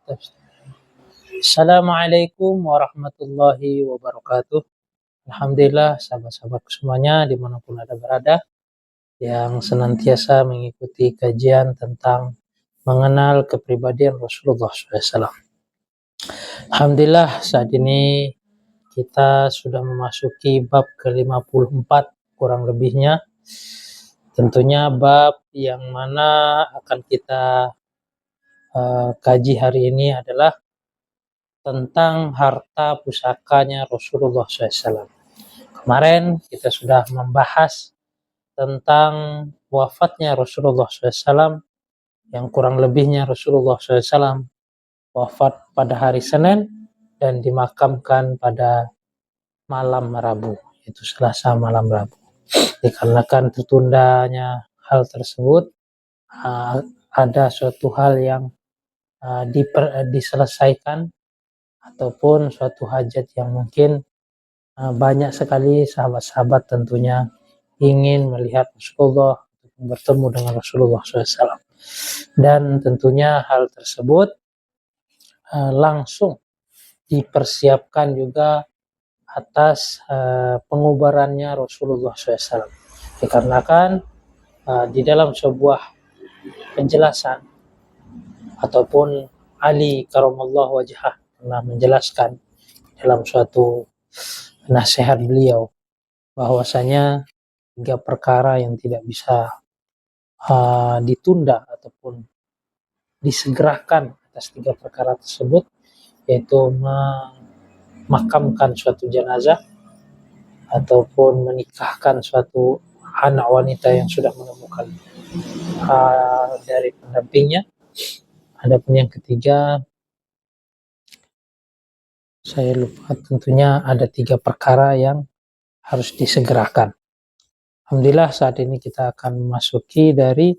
Assalamualaikum warahmatullahi wabarakatuh. Alhamdulillah sahabat-sahabatku semuanya dimanapun Anda berada yang senantiasa mengikuti kajian tentang mengenal kepribadian Rasulullah SAW. Alhamdulillah saat ini kita sudah memasuki bab ke-54 kurang lebihnya. Tentunya bab yang mana akan kita kaji hari ini adalah tentang harta pusakanya Rasulullah SAW. Kemarin kita sudah membahas tentang wafatnya Rasulullah SAW, yang kurang lebihnya Rasulullah SAW wafat pada hari Senin dan dimakamkan pada malam Rabu, itu Selasa malam Rabu. Dikarenakan tertundanya hal tersebut, ada suatu hal yang diselesaikan ataupun suatu hajat yang mungkin banyak sekali sahabat-sahabat tentunya ingin melihat Rasulullah, bertemu dengan Rasulullah SAW. Dan tentunya hal tersebut langsung dipersiapkan juga atas pengubarannya Rasulullah SAW. Dikarenakan di dalam sebuah penjelasan ataupun Ali karamallahu wajhah pernah menjelaskan dalam suatu nasihat beliau bahwasanya 3 perkara yang tidak bisa ditunda ataupun disegerakan atas 3 perkara tersebut, yaitu memakamkan suatu jenazah ataupun menikahkan suatu anak wanita yang sudah menemukan dari pendampingnya. Adapun yang ketiga, saya lupa, tentunya ada 3 perkara yang harus disegerakan. Alhamdulillah saat ini kita akan memasuki dari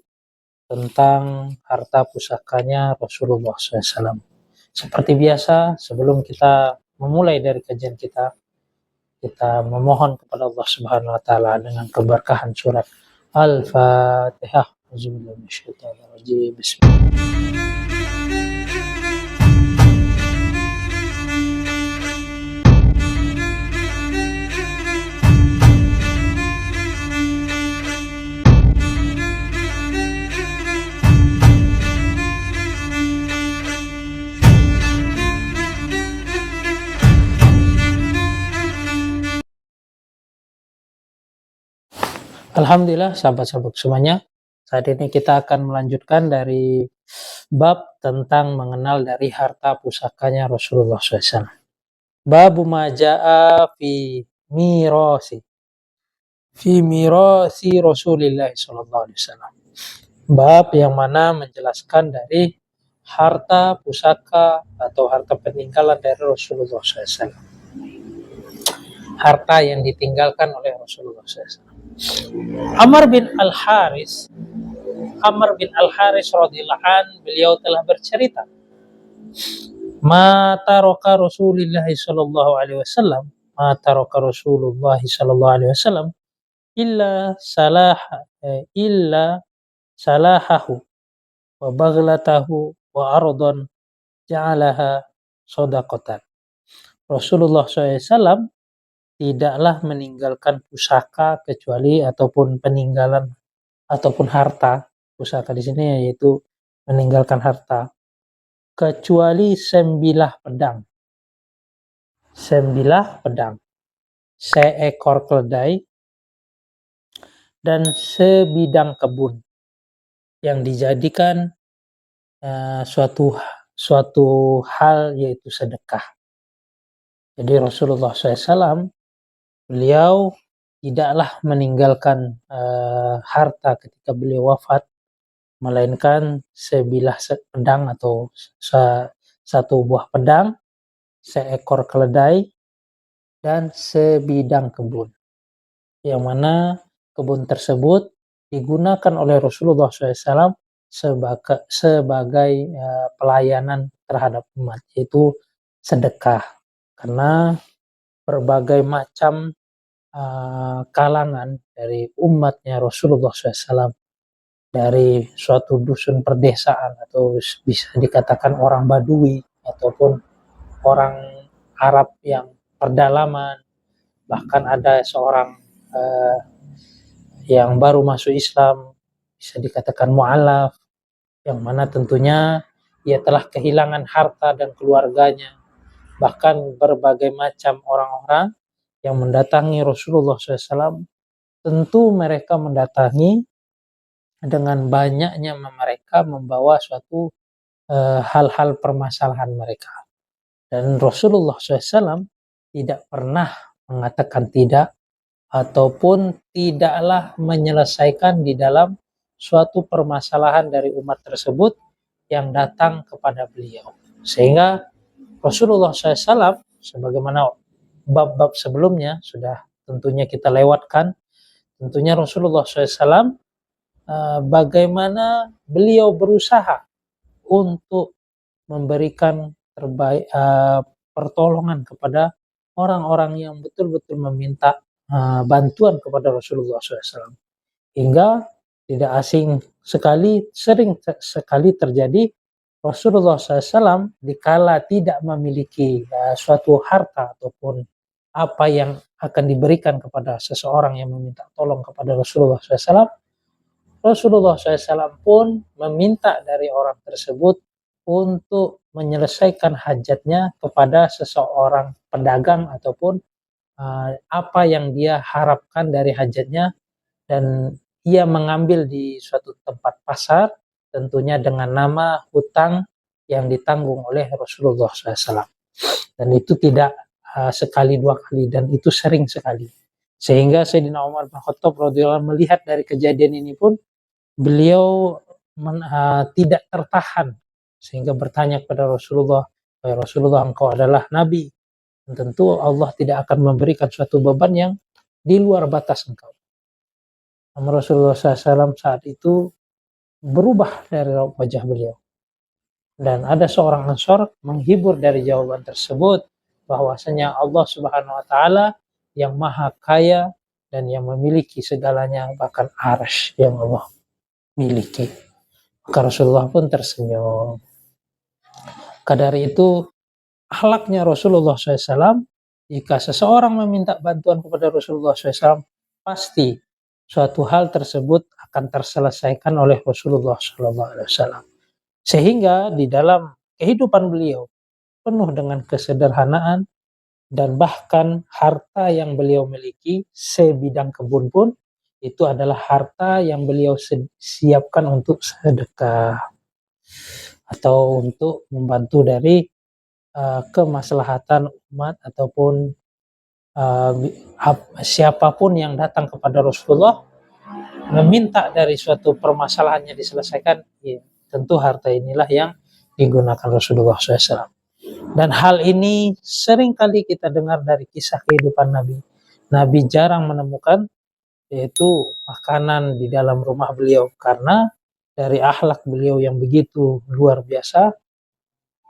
tentang harta pusakanya Rasulullah SAW. Seperti biasa, sebelum kita memulai dari kajian kita memohon kepada Allah Subhanahu wa taala dengan keberkahan surat Al-Fatihah. Bismillah. Alhamdulillah sahabat-sahabat semuanya, saat ini kita akan melanjutkan dari bab tentang mengenal dari harta pusakanya Rasulullah SAW. Babu maja'a fi mirasi Rasulullah SAW. Bab yang mana menjelaskan dari harta pusaka atau harta peninggalan dari Rasulullah SAW. Harta yang ditinggalkan oleh Rasulullah SAW. Amr bin Al-Haris radhiyallahu an, beliau telah bercerita, ma taraka Rasulullah sallallahu alaihi wasallam illa salahahu wa baghlatahu wa ardan ja'alaha shadaqatan. Rasulullah SAW tidaklah meninggalkan pusaka kecuali ataupun peninggalan ataupun harta. Pusaka di sini yaitu meninggalkan harta, kecuali sembilah pedang, seekor keledai, dan sebidang kebun yang dijadikan suatu hal yaitu sedekah. Jadi Rasulullah SAW beliau tidaklah meninggalkan harta ketika beliau wafat, melainkan sebilah pedang atau satu buah pedang, seekor keledai, dan sebidang kebun. Yang mana kebun tersebut digunakan oleh Rasulullah SAW sebagai pelayanan terhadap umat, yaitu sedekah. Karena berbagai macam kalangan dari umatnya Rasulullah SAW dari suatu dusun perdesaan atau bisa dikatakan orang Badui ataupun orang Arab yang pedalaman, bahkan ada seorang yang baru masuk Islam, bisa dikatakan mu'alaf, yang mana tentunya ia telah kehilangan harta dan keluarganya, bahkan berbagai macam orang-orang yang mendatangi Rasulullah SAW. Tentu mereka mendatangi dengan banyaknya mereka membawa suatu hal-hal permasalahan mereka. Dan Rasulullah SAW tidak pernah mengatakan tidak ataupun tidaklah menyelesaikan di dalam suatu permasalahan dari umat tersebut yang datang kepada beliau. Sehingga Rasulullah SAW, sebagaimana bab-bab sebelumnya sudah tentunya kita lewatkan, tentunya Rasulullah SAW bagaimana beliau berusaha untuk memberikan pertolongan kepada orang-orang yang betul-betul meminta bantuan kepada Rasulullah SAW. Hingga tidak asing sekali, sering sekali terjadi Rasulullah SAW dikala tidak memiliki suatu harta ataupun apa yang akan diberikan kepada seseorang yang meminta tolong kepada Rasulullah SAW, Rasulullah SAW pun meminta dari orang tersebut untuk menyelesaikan hajatnya kepada seseorang pedagang ataupun apa yang dia harapkan dari hajatnya, dan ia mengambil di suatu tempat pasar tentunya dengan nama hutang yang ditanggung oleh Rasulullah SAW. Dan itu tidak sekali dua kali, dan itu sering sekali. Sehingga Sayyidina Umar bin Khattab radhiyallahu anhu melihat dari kejadian ini pun beliau tidak tertahan sehingga bertanya kepada Rasulullah, "Ya Rasulullah, engkau adalah nabi, tentu Allah tidak akan memberikan suatu beban yang di luar batas engkau." Namun Rasulullah SAW saat itu berubah dari wajah beliau, dan ada seorang Ansor menghibur dari jawaban tersebut bahwasanya Allah Subhanahu wa taala yang maha kaya dan yang memiliki segalanya, bahkan arsy yang Allah miliki. Maka Rasulullah pun tersenyum. Dari itu akhlaknya Rasulullah SAW, jika seseorang meminta bantuan kepada Rasulullah SAW, pasti suatu hal tersebut akan terselesaikan oleh Rasulullah SAW. Sehingga di dalam kehidupan beliau penuh dengan kesederhanaan, dan bahkan harta yang beliau miliki sebidang kebun pun itu adalah harta yang beliau siapkan untuk sedekah atau untuk membantu dari kemaslahatan umat ataupun siapapun yang datang kepada Rasulullah meminta dari suatu permasalahannya diselesaikan, ya, tentu harta inilah yang digunakan Rasulullah SAW. Dan hal ini sering kali kita dengar dari kisah kehidupan Nabi. Nabi jarang menemukan yaitu makanan di dalam rumah beliau, karena dari akhlak beliau yang begitu luar biasa,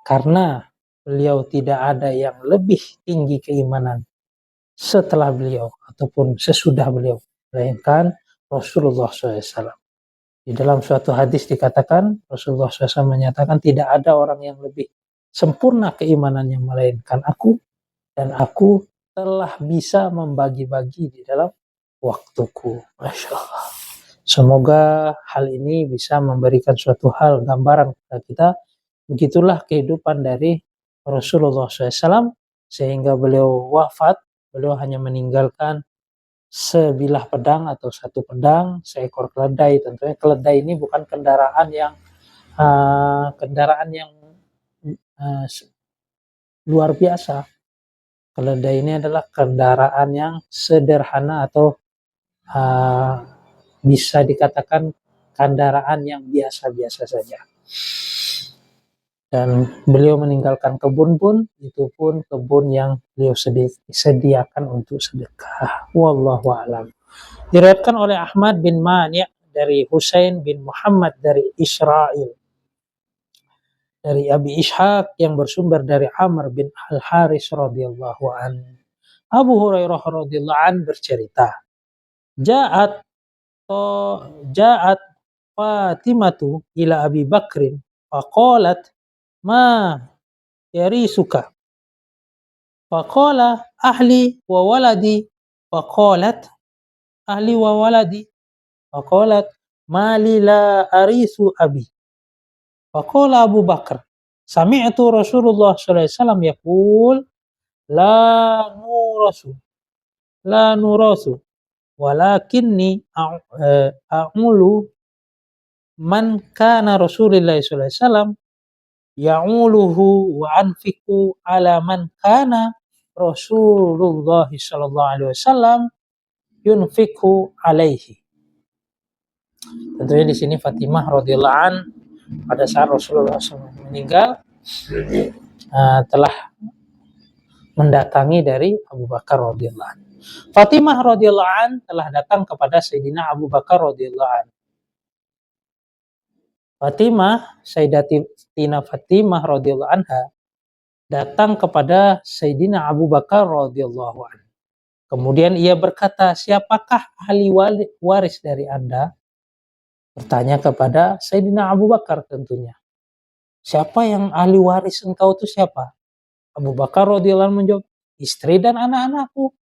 karena beliau tidak ada yang lebih tinggi keimanan setelah beliau ataupun sesudah beliau, melainkan Rasulullah SAW. Di dalam suatu hadis dikatakan, Rasulullah SAW menyatakan tidak ada orang yang lebih sempurna keimanannya melainkan aku, dan aku telah bisa membagi-bagi di dalam waktuku. Masya Allah. Semoga hal ini bisa memberikan suatu hal gambaran kepada kita. Begitulah kehidupan dari Rasulullah SAW, sehingga beliau wafat, beliau hanya meninggalkan sebilah pedang atau satu pedang, seekor keledai. Tentunya keledai ini bukan kendaraan yang luar biasa. Keledai ini adalah kendaraan yang sederhana atau bisa dikatakan kendaraan yang biasa-biasa saja. Dan beliau meninggalkan kebun pun, itu pun kebun yang beliau sediakan untuk sedekah. Wallahu a'lam. Diriwayatkan oleh Ahmad bin Mani' dari Husain bin Muhammad dari Israel, dari Abi Ishaq yang bersumber dari Amr bin Al-Haris radhiyallahu an. Abu Hurairah radhiyallahu an bercerita, Ja'at Fatimatu ila Abi Bakrin faqalat ma yarisuka faqala ahli wa waladi faqalat ahli wa waladi faqalat mali la arisu abi faqala Abu Bakar sami'tu Rasulullah sallallahu alaihi wasallam yaqul la nurasu la nurasu walakinni a'ulu man kana Rasulullah sallallahu alaihi wasallam ya'uluhu wa anfiqu ala man kana Rasulullah sallallahu alaihi wasallam yunfiqu alaihi. Tentunya di sini Fatimah radhiyallahu an pada saat Rasulullah SAW meninggal telah mendatangi dari Abu Bakar radhiyallahu an. Fatimah radhiyallahu an telah datang kepada Sayyidina Abu Bakar radhiyallahu an. Fatimah, Sayyidatina Fatimah radhiyallahu anha datang kepada Sayyidina Abu Bakar radhiyallahu an. Kemudian ia berkata, siapakah ahli waris dari Anda? Bertanya kepada Sayyidina Abu Bakar tentunya. Siapa yang ahli waris engkau itu siapa? Abu Bakar radhiyallahu anhu menjawab, istri dan anak-anakku.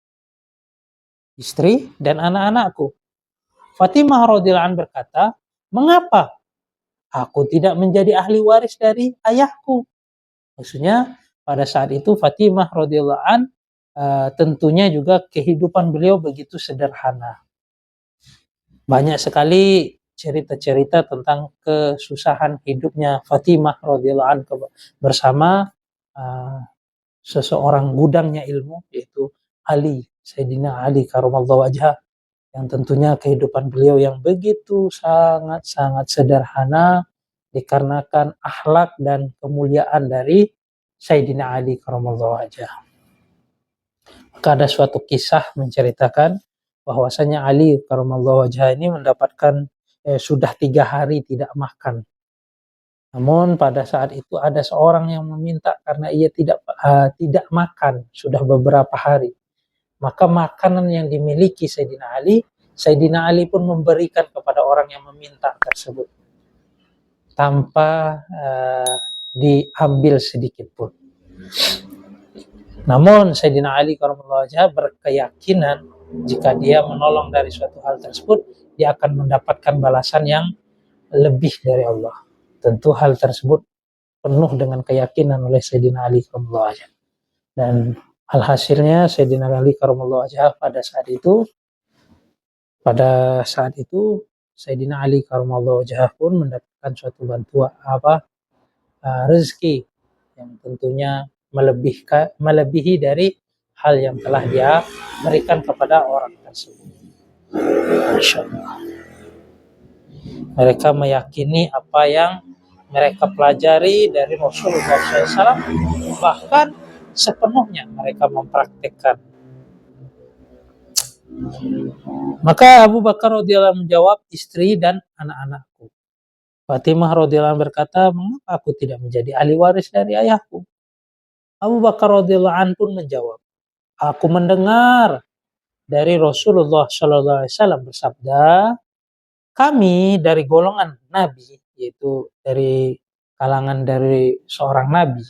Istri dan anak-anakku. Fatimah radhiyallahu anha berkata, mengapa aku tidak menjadi ahli waris dari ayahku? Maksudnya pada saat itu Fatimah radhiyallahu an tentunya juga kehidupan beliau begitu sederhana. Banyak sekali cerita-cerita tentang kesusahan hidupnya Fatimah radhiyallahu an bersama seseorang gudangnya ilmu, yaitu Ali, Sayyidina Ali karamallahu wajhah, yang tentunya kehidupan beliau yang begitu sangat-sangat sederhana dikarenakan akhlak dan kemuliaan dari Sayyidina Ali karamallahu wajhah. Maka ada suatu kisah menceritakan bahwasanya Ali karamallahu wajhah ini mendapatkan sudah 3 hari tidak makan. Namun pada saat itu ada seorang yang meminta karena ia tidak makan sudah beberapa hari. Maka makanan yang dimiliki Sayyidina Ali pun memberikan kepada orang yang meminta tersebut tanpa diambil sedikit pun. Namun Sayyidina Ali karamallahu wajhah berkeyakinan jika dia menolong dari suatu hal tersebut, dia akan mendapatkan balasan yang lebih dari Allah. Tentu hal tersebut penuh dengan keyakinan oleh Sayyidina Ali karamallahu wajhah. Dan alhasilnya Sayyidina Ali karamallahu wajhah pada saat itu Sayyidina Ali karamallahu wajhah pun mendapatkan suatu bantuan rezeki yang tentunya melebihi dari hal yang telah dia berikan kepada orang tersebut. Masya Allah. Mereka meyakini apa yang mereka pelajari dari Rasulullah SAW, bahkan sepenuhnya mereka mempraktikkan. Maka Abu Bakar radhiyallahu anhu menjawab, istri dan anak-anakku. Fatimah radhiyallahu anha berkata, mengapa aku tidak menjadi ahli waris dari ayahku? Abu Bakar radhiyallahu anhu pun menjawab, aku mendengar dari Rasulullah sallallahu alaihi wasallam bersabda, kami dari golongan nabi, yaitu dari kalangan dari seorang nabi,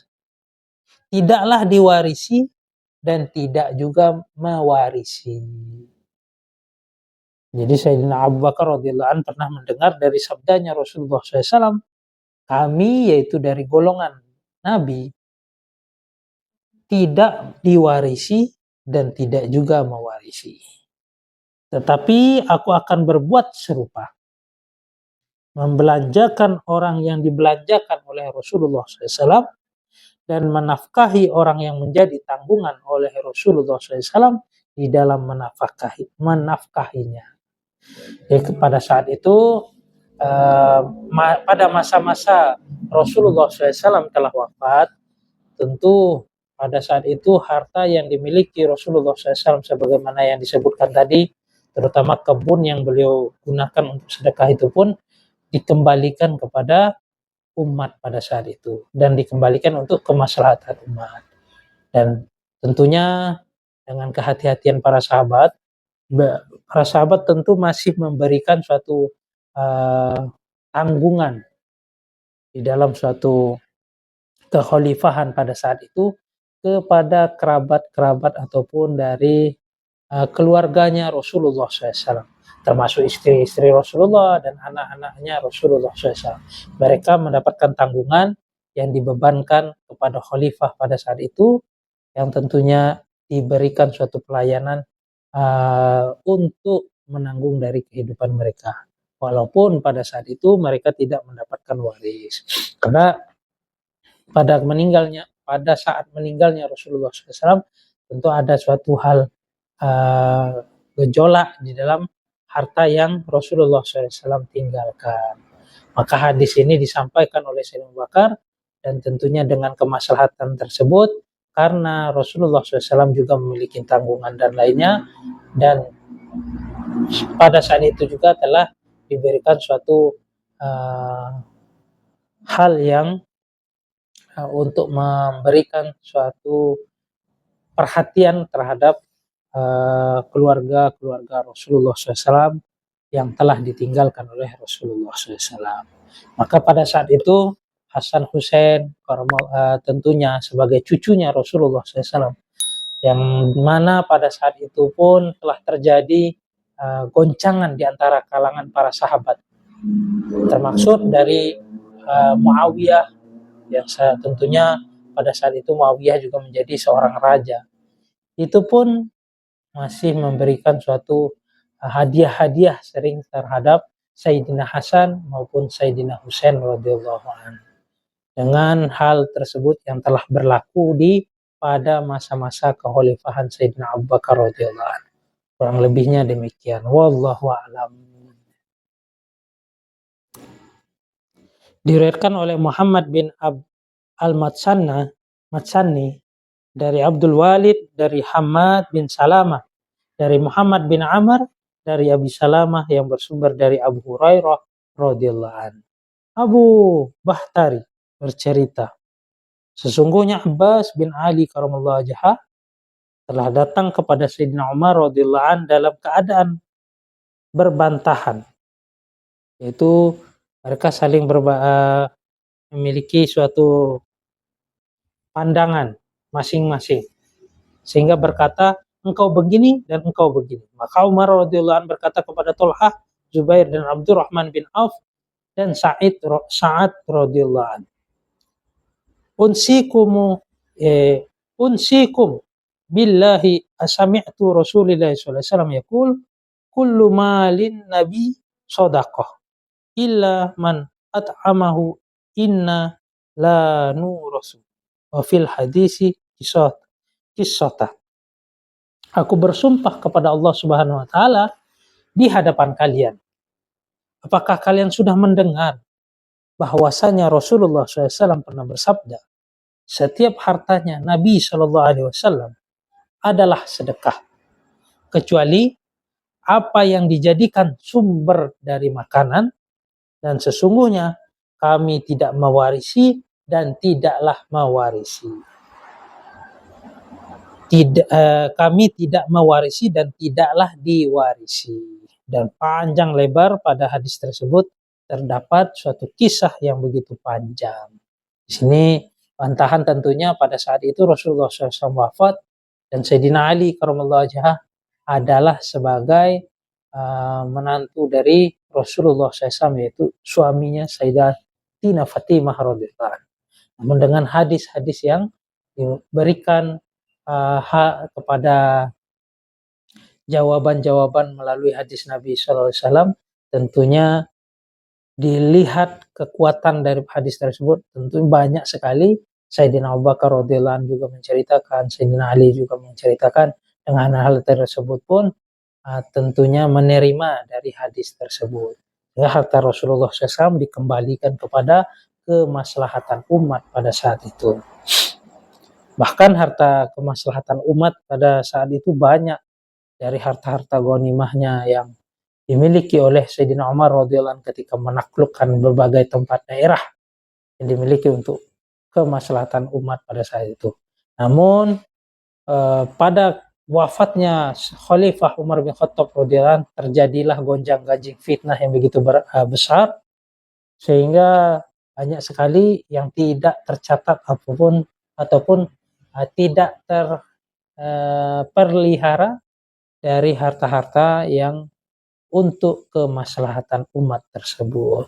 tidaklah diwarisi dan tidak juga mewarisi. Jadi Sayyidina Abu Bakar radhiyallahu anhu pernah mendengar dari sabdanya Rasulullah SAW, kami yaitu dari golongan nabi tidak diwarisi dan tidak juga mewarisi. Tetapi aku akan berbuat serupa. Membelanjakan orang yang dibelanjakan oleh Rasulullah SAW dan menafkahi orang yang menjadi tanggungan oleh Rasulullah SAW di dalam menafkahinya. Jadi pada saat itu, pada masa-masa Rasulullah SAW telah wafat, tentu pada saat itu harta yang dimiliki Rasulullah SAW sebagaimana yang disebutkan tadi, terutama kebun yang beliau gunakan untuk sedekah itu pun dikembalikan kepada umat pada saat itu dan dikembalikan untuk kemaslahatan umat. Dan tentunya dengan kehati-hatian para sahabat tentu masih memberikan suatu tanggungan di dalam suatu kekhalifahan pada saat itu kepada kerabat-kerabat ataupun dari keluarganya Rasulullah SAW, termasuk istri-istri Rasulullah dan anak-anaknya Rasulullah SAW. Mereka mendapatkan tanggungan yang dibebankan kepada khalifah pada saat itu, yang tentunya diberikan suatu pelayanan untuk menanggung dari kehidupan mereka. Walaupun pada saat itu mereka tidak mendapatkan waris. Karena pada saat meninggalnya Rasulullah SAW, tentu ada suatu hal gejolak di dalam harta yang Rasulullah SAW tinggalkan. Maka hadis ini disampaikan oleh Sayyidina Abu Bakar, dan tentunya dengan kemaslahatan tersebut, karena Rasulullah SAW juga memiliki tanggungan dan lainnya, dan pada saat itu juga telah diberikan suatu hal yang untuk memberikan suatu perhatian terhadap keluarga Rasulullah SAW yang telah ditinggalkan oleh Rasulullah SAW. Maka pada saat itu Hasan Hussein tentunya sebagai cucunya Rasulullah SAW, yang mana pada saat itu pun telah terjadi goncangan di antara kalangan para sahabat, termasuk dari Muawiyah, yang tentunya pada saat itu Muawiyah juga menjadi seorang raja. Itu pun masih memberikan suatu hadiah-hadiah sering terhadap Sayyidina Hasan maupun Sayyidina Husain radhiyallahu anhu. Dengan hal tersebut yang telah berlaku pada masa-masa kekhalifahan Sayyidina Abu Bakar radhiyallahu anhu. Kurang lebihnya demikian. Wallahu a'lam. Diriwayatkan oleh Muhammad bin al-Matsani dari Abdul Walid, dari Hamad bin Salamah, dari Muhammad bin Amr, dari Abi Salamah, yang bersumber dari Abu Hurairah radhiyallahu anhu. Abu Bahtari bercerita, sesungguhnya Abbas bin Ali karamallahu wajhah telah datang kepada Sayyidina Umar radhiyallahu anhu dalam keadaan berbantahan, yaitu mereka saling memiliki suatu pandangan masing-masing, sehingga berkata, engkau begini dan engkau begini. Maka Umar radhiyallahu anhu berkata kepada Thalhah, Zubair dan Abdurrahman bin Auf dan Sa'ad radhiyallahu anhu, unsikum billahi asami'tu Rasulullah sallallahu alaihi wasallam yaqul kullu malin nabi shadaqah illa man at'amahu inna la nurasu wa fil hadisi kisata. Aku bersumpah kepada Allah Subhanahu wa taala di hadapan kalian, apakah kalian sudah mendengar bahwasanya Rasulullah SAW pernah bersabda, setiap hartanya Nabi SAW adalah sedekah, kecuali apa yang dijadikan sumber dari makanan, dan sesungguhnya kami tidak mewarisi dan tidaklah mewarisi. Kami tidak mewarisi dan tidaklah diwarisi. Dan panjang lebar pada hadis tersebut terdapat suatu kisah yang begitu panjang. Di sini bantahan tentunya pada saat itu Rasulullah SAW wafat, dan Sayyidina Ali karamallahu wajhah adalah sebagai menantu dari Rasulullah SAW, yaitu suaminya Sayyidatina Fatimah radhiyallahu anha. Namun dengan hadis-hadis yang diberikan kepada jawaban-jawaban melalui hadis Nabi SAW, tentunya dilihat kekuatan dari hadis tersebut, tentu banyak sekali. Sayyidina Abu Bakar radhiyallahu anhu juga menceritakan, Sayyidina Ali juga menceritakan. Dengan hal tersebut pun tentunya menerima dari hadis tersebut. Ya, harta Rasulullah SAW dikembalikan kepada kemaslahatan umat pada saat itu. Bahkan harta kemaslahatan umat pada saat itu banyak dari harta-harta ghanimahnya yang dimiliki oleh Sayyidina Umar radhiyallahu anhu ketika menaklukkan berbagai tempat daerah yang dimiliki untuk kemaslahatan umat pada saat itu. Namun pada wafatnya Khalifah Umar bin Khattab radhiyallahu anhu terjadilah gonjang-ganjing fitnah yang begitu besar, sehingga banyak sekali yang tidak tercatat ataupun tidak terpelihara dari harta-harta yang untuk kemaslahatan umat tersebut.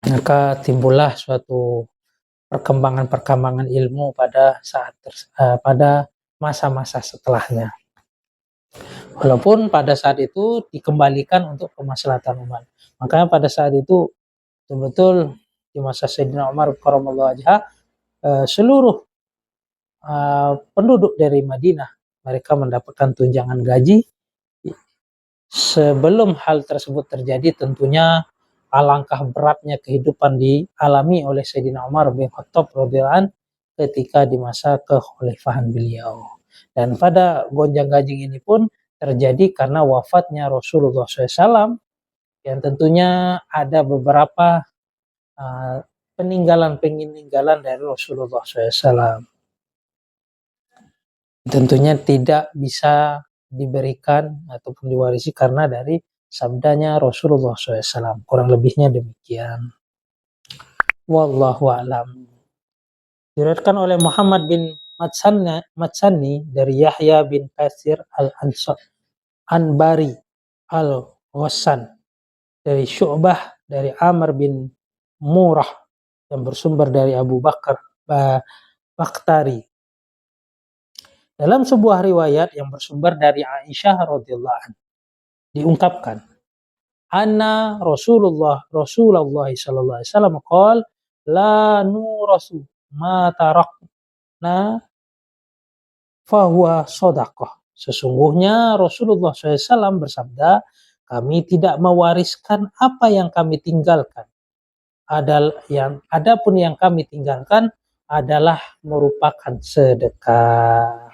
Maka timbullah suatu perkembangan-perkembangan ilmu pada masa-masa setelahnya. Walaupun pada saat itu dikembalikan untuk kemaslahatan umat. Makanya pada saat itu betul-betul di masa Sayyidina Umar karramallahu wajhah, seluruh penduduk dari Madinah mereka mendapatkan tunjangan gaji. Sebelum hal tersebut terjadi, tentunya alangkah beratnya kehidupan dialami oleh Sayyidina Umar bin Khattab radhiyallahu anhu ketika di masa kekhalifahan beliau. Dan pada gonjang-ganjing ini pun terjadi karena wafatnya Rasulullah SAW, yang tentunya ada beberapa peninggalan dari Rasulullah SAW. Tentunya tidak bisa diberikan ataupun diwarisi karena dari sabdanya Rasulullah SAW. Kurang lebihnya demikian. Wallahu a'lam. Diriwayatkan oleh Muhammad bin Matsani dari Yahya bin Katsir al-Anbari al-Ghassan dari Syu'bah dari Amr bin Murrah yang bersumber dari Abu Bakar Bakhtari. Dalam sebuah riwayat yang bersumber dari Aisyah radhiyallahu anha diungkapkan, anna Rasulullah sallallahu alaihi wasallam qala la nurasu ma tarakna fahuwa shadaqah. Sesungguhnya Rasulullah SAW bersabda, kami tidak mewariskan apa yang kami tinggalkan. Adapun yang kami tinggalkan adalah merupakan sedekah.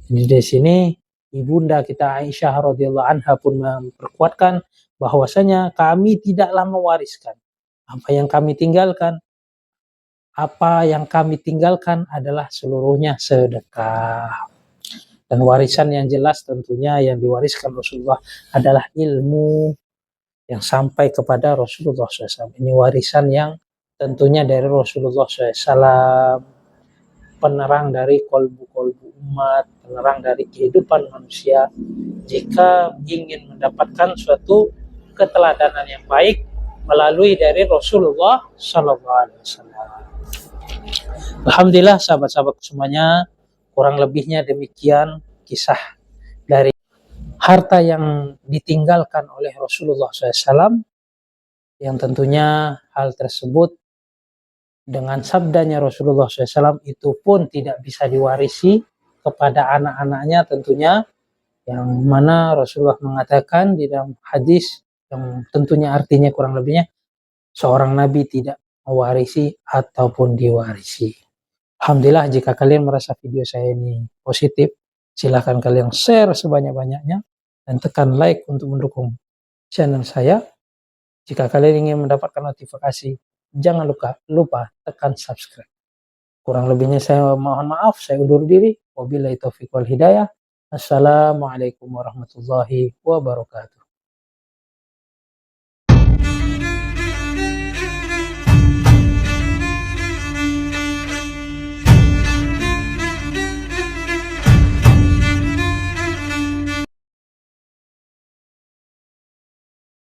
Jadi di sini ibunda kita Aisyah radhiyallahu anha pun memperkuatkan bahwasanya kami tidaklah mewariskan apa yang kami tinggalkan. Apa yang kami tinggalkan adalah seluruhnya sedekah. Dan warisan yang jelas tentunya yang diwariskan Rasulullah adalah ilmu yang sampai kepada Rasulullah SAW. Ini warisan yang tentunya dari Rasulullah SAW, penerang dari kolbu-kolbu umat, penerang dari kehidupan manusia. Jika ingin mendapatkan suatu keteladanan yang baik melalui dari Rasulullah SAW. Alhamdulillah sahabat-sahabat semuanya, kurang lebihnya demikian kisah dari harta yang ditinggalkan oleh Rasulullah SAW, yang tentunya hal tersebut dengan sabdanya Rasulullah SAW itu pun tidak bisa diwarisi kepada anak-anaknya tentunya, yang mana Rasulullah mengatakan di dalam hadis yang tentunya artinya kurang lebihnya seorang nabi tidak mewarisi ataupun diwarisi. Alhamdulillah, jika kalian merasa video saya ini positif, silahkan kalian share sebanyak-banyaknya dan tekan like untuk mendukung channel saya. Jika kalian ingin mendapatkan notifikasi, jangan lupa tekan subscribe. Kurang lebihnya saya mohon maaf, saya undur diri. Wabillahi taufiq wal hidayah. Assalamualaikum warahmatullahi wabarakatuh.